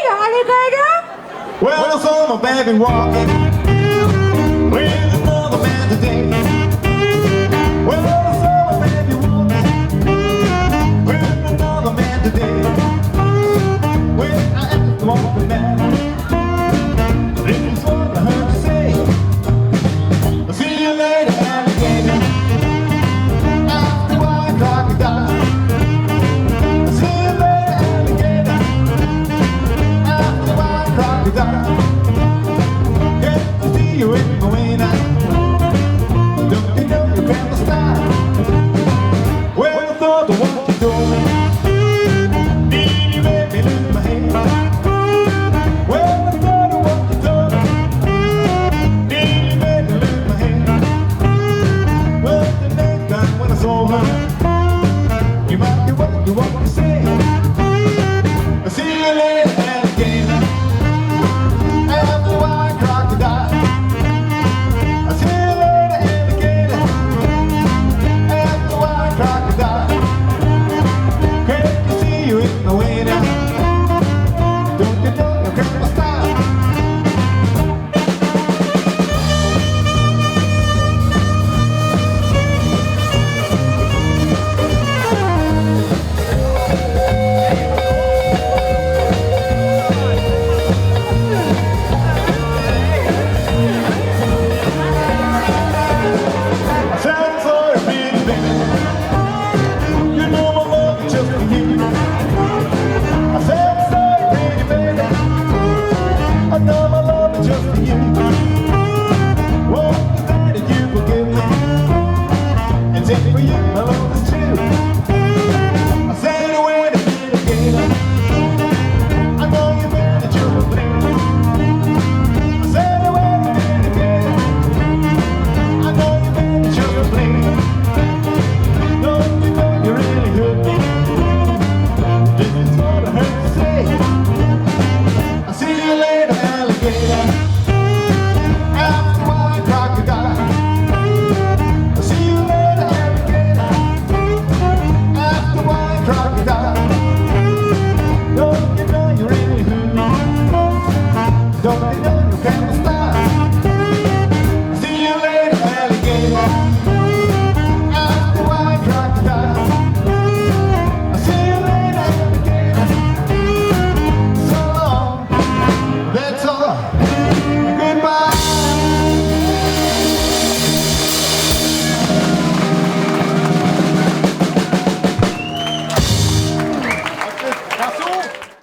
alligator. Well, I saw my baby walking with another man today. Well, I saw my baby walking with another man today. When I asked the walking man, this is what I heard you say. I'll see you later, alligator. After white crocodile. I'll see you later, alligator. After white crocodile. Get to see you in my way now. Don't you know you got the style? Well, I thought of what you told me. Did you make me lose my head? Well, I thought of what you told me. Did you make me lose my head? Well, the next time when I saw her, you might be what you want to say. I'll see you later.